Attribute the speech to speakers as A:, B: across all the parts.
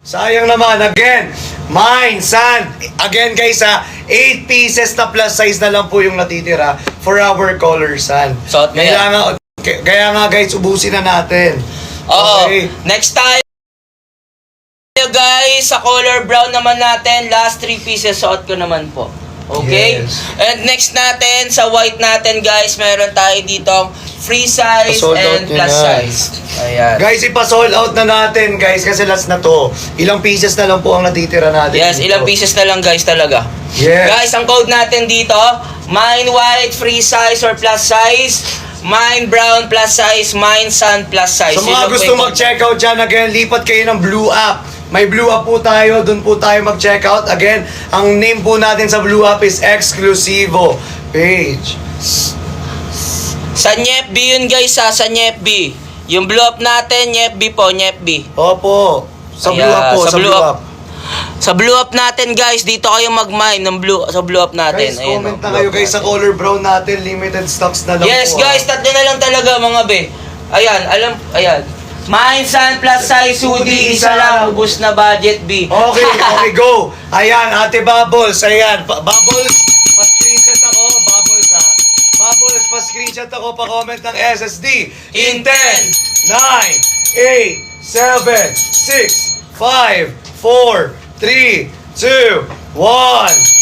A: Sayang naman, again, mine, sand. Again guys 8 pieces na plus size na lang po yung natitira for our color sand.
B: Suot mo yan.
A: Kaya nga guys, ubusin na natin.
B: Oo.
A: Okay.
B: Next tayo guys, sa color brown naman natin, last 3 pieces suot ko naman po. Okay?
A: Yes.
B: And next natin, sa white natin guys, meron tayo ditong free size
A: Pa-sold out
B: and
A: nyo
B: plus
A: na.
B: size. Ayan.
A: Guys, ipa-sold out na natin guys kasi last na to. Ilang pieces na lang po ang natitira natin.
B: Yes,
A: dito.
B: ilang pieces na lang guys talaga.
A: Yes.
B: Guys, ang code natin dito, mine white free size or plus size, mine brown plus size, mine sun plus size.
A: Sa
B: Yun
A: mga
B: lang
A: gusto
B: po yung
A: mag-check out dyan, again, lipat kayo ng Blue App. May Blue App po tayo, dun po tayo mag-check out. Again, ang name po natin sa Blue App is Exclusivo Page.
B: Sa NYEFB yun guys sa NYEFB. Yung blue up natin, NYEFB po, NYEFB.
A: Opo, sa Blue
B: Ayan,
A: App po,
B: sa
A: sa
B: Blue
A: Blue
B: App.
A: App.
B: Sa blue up natin guys, dito kayo mag-mine ng sa blue up natin.
A: Guys,
B: Ayan,
A: comment
B: oh,
A: na
B: blue
A: kayo
B: up
A: guys sa
B: natin.
A: color brown natin, limited stocks na lang
B: Yes
A: po.
B: guys, tatlo na lang talaga mga be. Ayan, ayan. Mine sun plus size hoodie, isa lang, ubus na budget B.
A: Okay, okay, go. Ayan, Ate Bubbles, ayan. Bubbles, pa-screenshot ako, Bubbles Bubbles, pa-screenshot ako, pa-comment ng SSD. In 10, 9, 8, 7, 6, 5, 4, 3, 2, 1.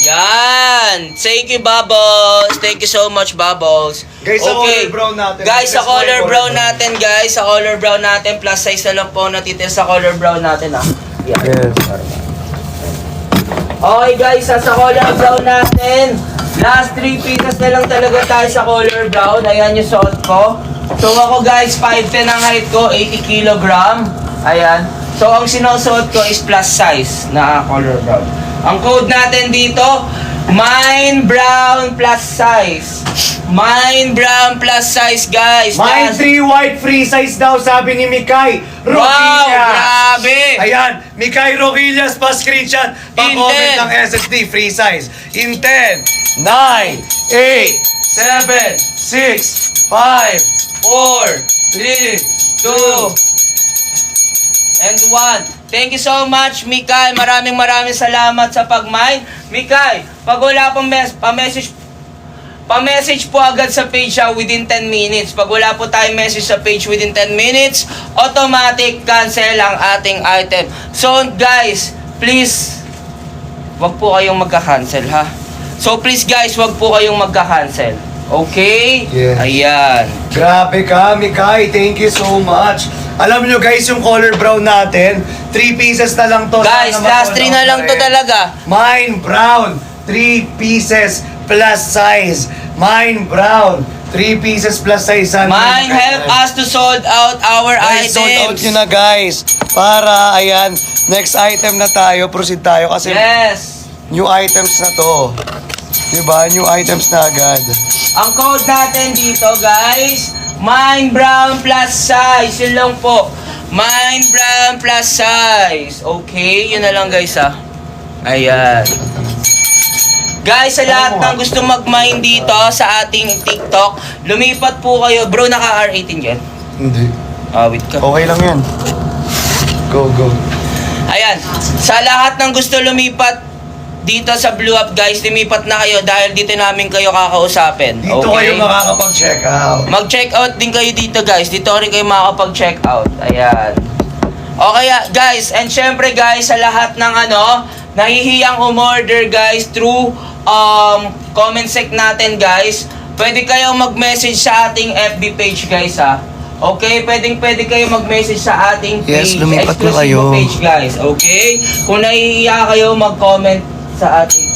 B: Yan. Thank you, Bubbles. Thank you so much, Bubbles.
A: Guys, sa color brown natin.
B: Guys, sa
A: Guys,
B: color
A: my
B: brown
A: color
B: natin, guys. Sa color brown natin, plus size na lang po natitira sa color brown natin, Yan.
A: Yes.
B: Okay, guys, sa color brown natin, last 3 pieces na lang talaga tayo sa color brown. Ayan yung suot ko. So, ako, guys, 5'10 ang height ko, 80 kilogram. Ayan. So, ang sinusuot ko is plus size na color brown. Ang code natin dito, mine brown plus size. Mine brown plus size, guys.
A: Mine 3 white free size daw, sabi ni Mikay Roquillas.
B: Wow, grabe.
A: Ayan, Mikay Roquillas pa screenshot, pa-comment
B: 10.
A: ng SSD free size. In 10, 9, 8, 7, 6, 5, 4, 3, 2, and 1. Thank you so much, Mikay. Maraming salamat sa pag-mine. Mikay, pag wala pong pa-message po agad sa page within 10 minutes. Pag wala po tayong message sa page within 10 minutes, automatic cancel ang ating item. So, guys, please, wag po kayong magka-cancel, ha? So, please, guys, wag po kayong magka-cancel. Okay? Yes.
B: Ayan.
A: Grabe ka, Mikay. Thank you so much. Alam nyo guys, yung color brown natin, 3 pieces na lang to.
B: Guys,
A: Sana
B: last
A: ma-sold
B: 3 na
A: out
B: lang to
A: rin.
B: talaga.
A: Mine brown, 3 pieces plus size. Mine brown, 3 pieces plus size. Sana
B: Mine help us to sold out our
A: guys, sold out
B: items.
A: nyo na guys. Para, ayan, next item na tayo. Proceed tayo kasi
B: Yes.
A: new items na to. Diba? New items na agad.
B: Ang code natin dito, guys, mine brown plus size. Yun lang po. Mine brown plus size. Okay, yun na lang guys Ayan. Guys, sa lahat ng gusto mag-mine dito sa ating TikTok, lumipat po kayo. Bro, naka R18 yan?
A: Hindi.
B: Awit ka.
A: Okay lang yan. Go, go.
B: Ayan. Sa lahat ng gusto lumipat dito sa Blue Up, guys, lumipat na kayo dahil dito namin kayo kakausapin.
A: Dito
B: Okay?
A: kayo makakapag-check out.
B: Mag-check out din kayo dito, guys. Dito rin kayo makakapag-check out. Ayan. Okay, guys. And syempre, guys, sa lahat ng nahihiyang umorder, guys, through comment sec natin, guys, pwede kayong mag-message sa ating FB page, guys, Okay, pwede kayo mag-message sa ating page.
A: Yes, lumipat na
B: exclusive
A: kayo.
B: page, guys. Okay? Kung nahihiya kayo, mag-comment sa ating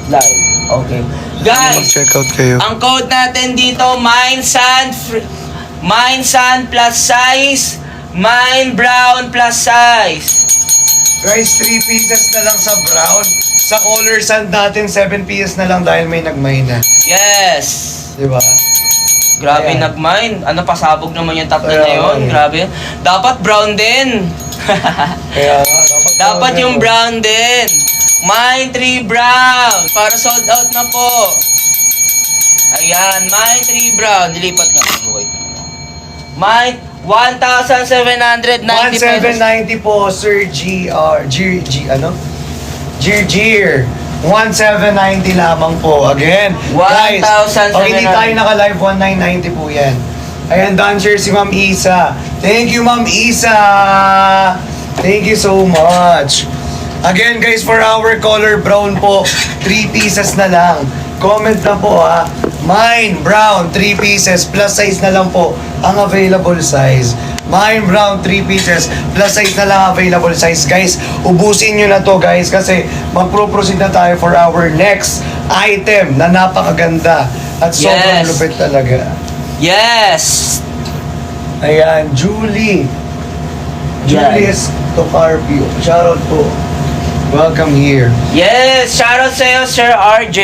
B: live. Okay. Guys,
A: Mag-check out kayo.
B: ang code natin dito, mine sun plus size, mine brown plus size.
A: Guys, 3 pieces na lang sa brown. Sa color sand natin, 7 pieces na lang dahil may nag-mine na.
B: Yes.
A: Diba?
B: Grabe
A: Ayan.
B: nag-mine. Pasabog naman yung tatlo
A: Kaya
B: na yun.
A: nga,
B: Grabe. Dapat brown din.
A: Kaya nga,
B: Dapat yung brown din. Mine 3 brown. Para sold out na po. Ayan, mine 3 brown. Dilipat nga. Wait. Mine 1,790 pesos.
A: 1790 po, Sir ano? Gir. 1790 lamang po. Again, guys, pag hindi
B: 1,790.
A: tayo naka-live, 1990 po yan. Ayan, dancer si Ma'am Isa. Thank you, Ma'am Isa. Thank you so much. Again, guys, for our color brown po, 3 pieces na lang. Comment na po ha. Mine brown, 3 pieces, plus size na lang po ang available size. Mine brown, 3 pieces, plus size na lang available size. Guys, ubusin nyo na to guys kasi magpro-proceed na tayo for our next item na napakaganda at sobrang
B: Yes.
A: lupit talaga.
B: Yes!
A: Ayan, Julie.
B: Yan.
A: Julius Tocarpio. Shoutout po. Welcome here.
B: Yes! Shoutout sa'yo, Sir RJ!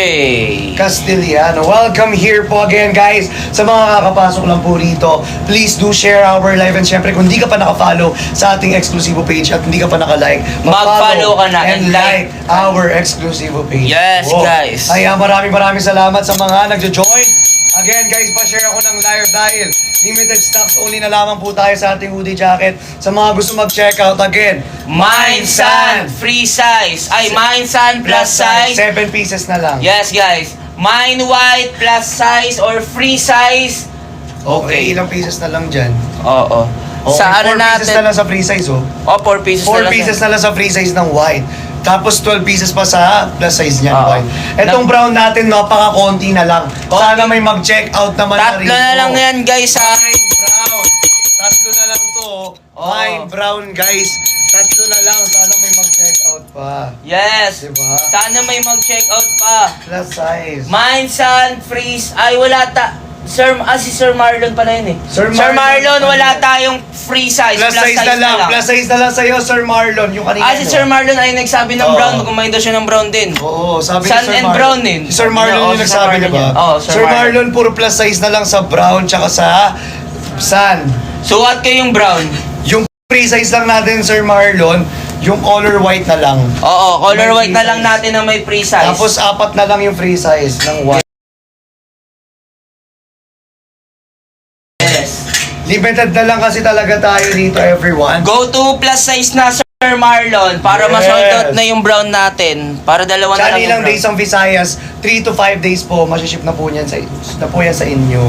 A: Castiliano. Welcome here po again guys. Sa mga kakapasok lang po rito, please do share our live and syempre kung hindi ka pa naka-follow sa ating exclusive page at hindi ka pa naka-like,
B: Mag-follow ka na
A: and
B: and
A: like our exclusive page.
B: Yes, guys.
A: Kaya maraming salamat sa mga nagjo-join. Again guys, pa-share ako ng live dahil limited stocks only na lamang po tayo sa ating hoodie jacket. Sa mga gusto mag-check out again,
B: Mine Sun free size. Ay, Mine Sun plus size.
A: 7 pieces na lang.
B: Yes, guys. Mine white plus size or free size.
A: Okay, ilang pieces na lang dyan.
B: Oo.
A: Okay,
B: Sa ano
A: 4 pieces na
B: natin?
A: lang sa free size, oh.
B: 4 pieces
A: 4
B: na lang.
A: pieces na lang sa free size ng white. Tapos 12 pieces pa sa plus size niyan,
B: Oo.
A: white. Etong brown natin, napaka-konti na lang. Sana may mag-check out naman na
B: Tatlo
A: rito.
B: na lang yan, guys, ha?
A: Wine brown. Tatlo na lang to.
B: Oo.
A: Wine brown, guys. Tatlo na lang. Sana may mag-check out pa.
B: Yes.
A: Diba?
B: Sana may mag-check out pa.
A: Plus size.
B: Mine Sun freeze. Ay, wala si Sir Marlon pala yun eh.
A: Sir
B: Marlon,
A: Marlon
B: wala
A: pala.
B: tayong free size.
A: Plus size na lang. Plus size na lang sa'yo, Sir Marlon. Yung kanina.
B: Si Sir Marlon ay nagsabi ng
A: Oo.
B: brown. Kumain daw siya ng brown din.
A: Oo, sabi
B: Sun
A: ni Sir
B: and
A: Marlon.
B: brown din.
A: Si Sir Marlon
B: Oo,
A: yung
B: si Sir
A: nagsabi,
B: Marlon
A: di ba?
B: yan. Oo,
A: Sir Marlon, puro plus size na lang sa brown tsaka sa sun.
B: Sukat ko yung brown.
A: Yung free size lang natin, Sir Marlon, yung color white na lang.
B: Oo, color
A: May
B: white
A: free
B: na lang
A: size.
B: natin na may free size.
A: Tapos 4 na lang yung free size ng white.
B: yes.
A: Limited na lang kasi talaga tayo dito, everyone.
B: Go to plus size na Sir Marlon para
A: Yes.
B: ma-sold out na yung brown natin. Para dalawa na lang
A: Sa
B: yung
A: ilang
B: brown.
A: days ang Visayas, 3 to 5 days po, masiship na po yan sa inyo.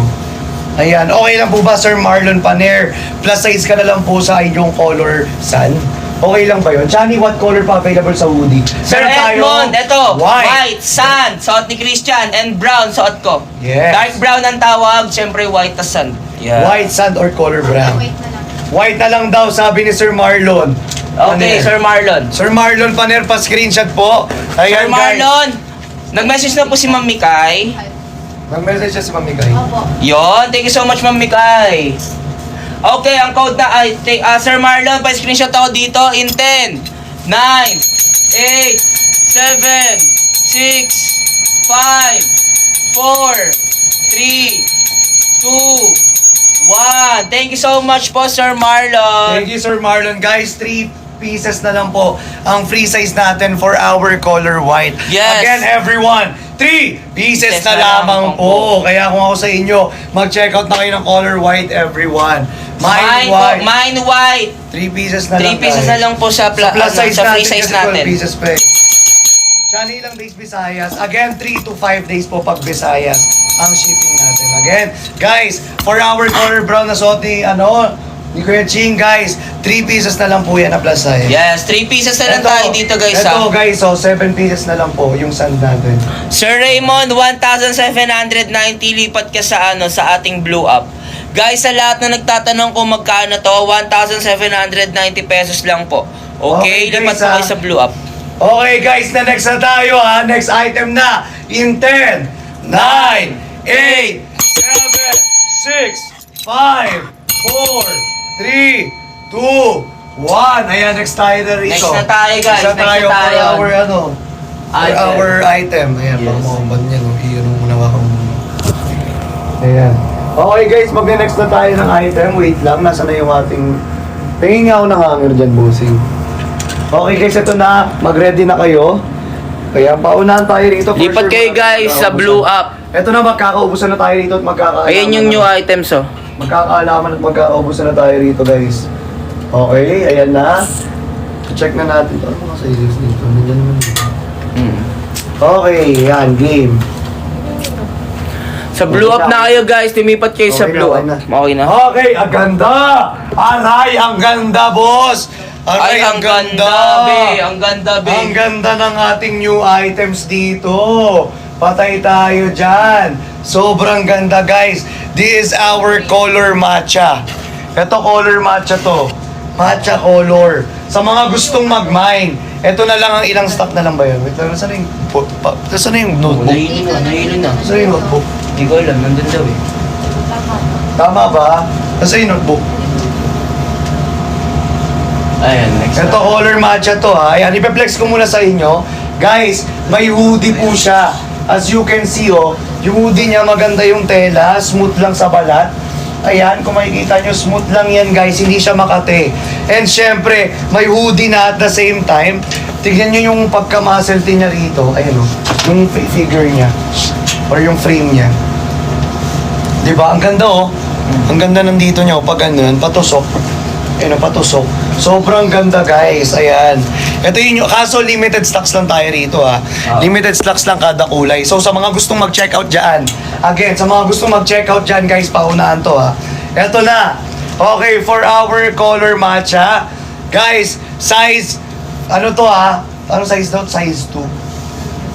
A: Ayan, okay lang po ba Sir Marlon Paner? Plus size ka na lang po sa inyong color sun. Okay lang ba yun? Chani, what color pa available sa hoodie?
B: Sir
A: Meron tayo
B: Edmond, ito,
A: white.
B: white, sun, suot ni Christian, and brown, suot ko.
A: Yes.
B: Dark brown ang tawag, syempre white tas sun. Yeah.
A: White sand or color brown?
C: Wait na lang.
A: White na lang daw, sabi ni Sir Marlon.
B: Okay,
A: Paner.
B: Sir Marlon.
A: Sir Marlon Paner, pa-screenshot po.
B: Sir
A: Ayan, guys.
B: Marlon, nag-message na po si Ma'am Mikay.
A: Mag-message siya si Mami Kay.
C: Opo.
B: Yon, thank you so much Ma'am Mikay. Okay, ang code na ay Sir Marlon, pa-screenshot ako dito in 10, 9, 8, 7, 6, 5, 4, 3, 2, 1. Thank you so much po Sir Marlon.
A: Thank you, Sir Marlon. Guys, 3 pieces na lang po ang free size natin for our color white.
B: Yes.
A: Again, everyone, 3 pieces
B: Pieces
A: na
B: na
A: lamang
B: lamang
A: po. Kaya kung ako sa inyo, mag-check out na kayo ng color white, everyone. Mine white.
B: Mine white.
A: 3 pieces na lang.
B: 3 pieces
A: guys.
B: na lang po sa,
A: Sa plus size
B: sa free
A: natin
B: size
A: kasi 12
B: natin.
A: pieces pa eh. Chani ilang days Visayas. Again, 3 to 5 days po pag Visayas ang shipping natin. Again, guys, for our color brown na suot ni Kuya Ching, guys, 3 pieces na lang po yan na plus size.
B: Yes, 3 pieces na lang tayo dito guys.
A: Ito guys, 7 pieces na lang po yung sand natin.
B: Sir Raymond, 1,790 lipat ka sa sa ating blue up. Guys, sa lahat na nagtatanong kung magkano to, 1,790 pesos lang po. Okay,
A: Okay,
B: lipat
A: guys,
B: po kayo sa blue up.
A: Okay guys, na next na tayo ha. Next item na. In 10, 9, 8, 7, 6, 5, 4, 3, 2, 1. Ayan, next tayo na rito.
B: Next na tayo, guys.
A: Next na tayo
B: Next na tayo.
A: for our for
B: Item.
A: our item. Ayan,
B: Yes.
A: baka makamban yan. Iyan ang muna ko. Ayan. Okay guys, mag-next na tayo ng item. Wait lang, nasa na yung ating... Tingin nga ako ng hanger dyan, bossing. Okay guys, ito na. Mag-ready na kayo. Kaya paunahan tayo rito. For
B: Lipat kayo guys sa blue up.
A: Ito na, magkakaubusan na tayo rito at magkakaayaan.
B: Ayan yung new items oh.
A: magkakaalaman at magkakaubusan na tayo rito, guys. Okay, ayan na. Check na natin. Ano mga sizes dito? Nandiyan naman dito. Okay, yan, game.
B: Sa blue up na kayo guys, tumipat kayo sa
A: Okay na,
B: blue
A: okay
B: up.
A: na.
B: Okay na?
A: Okay, ang ganda! Aray, ang ganda, boss! Aray,
B: Ay, ang ganda, be! Ang ganda, be!
A: Ang ganda ng ating new items dito. Patay tayo dyan. Sobrang ganda, guys. This is our color matcha. Ito color matcha to. Matcha color. Sa mga gustong mag-mine, ito na lang ang ilang stock na lang ba yun? Wait, saan na yung, saan na yung notebook?
B: Nahilo na.
A: Saan na yung notebook?
B: Hindi ko alam, nandun daw eh.
A: Tama ba? Saan yung notebook?
B: Ayan, next
A: Ito color matcha to ha. Ayan, ipeplex ko muna sa inyo. Guys, may hoodie po siya. As you can see oh, yung hoodie niya maganda yung tela, smooth lang sa balat. Ayan, kung makikita nyo, smooth lang yan guys, hindi siya makate. And syempre, may hoodie na at the same time. Tignan nyo yung pagka-muscle tin niya rito. Ayan oh, yung figure niya. Or yung frame niya. Diba? Ang ganda oh. Ang ganda nandito niya oh, pag ano yan, patusok. Ayan oh, patusok. Sobrang ganda guys, ayan. Ito yun yung, kaso limited stocks lang tayo rito ha. Limited stocks lang kada kulay. So sa mga gustong mag-check out dyan, again, sa mga gustong mag-check out dyan guys, paunahan to ha. Ito na. Okay, for our color matcha. Guys, size, ano to ha? Ano size daw? Size 2.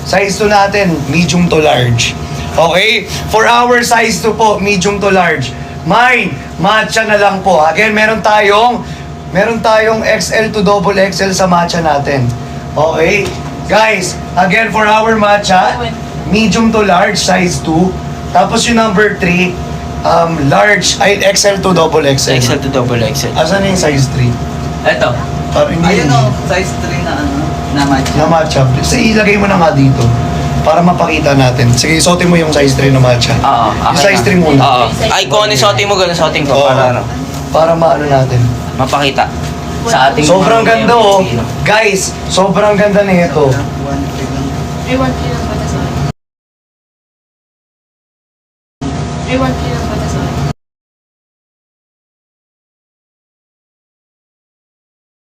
A: Size 2 natin, medium to large. Okay? For our size 2 po, medium to large. Mine, matcha na lang po. Again, meron tayong XL to double XL sa matcha natin. Okay? Guys, again for our matcha, medium to large, size 2. Tapos yung number 3, large, ay XL to double XL.
B: XL to double XL.
A: Asan yung size 3?
B: Ito.
A: Parang hindi
C: Ayun o, size 3 na ano, na match.
A: na matcha. Sige, ilagay mo na nga dito. Para mapakita natin. Sige, isuotin mo yung size 3 na matcha.
B: Oo.
A: Yung size 3 muna.
B: Oo. Ay, kung ano suotin mo, ganun suotin ko.
A: Oo.
B: Para ano,
A: Para maano natin.
B: mapakita. Sa ating
A: Sobrang
B: mga
A: ganda oh.
B: Pilipino.
A: Guys, sobrang ganda nito.
D: I want you lang pala sa I want you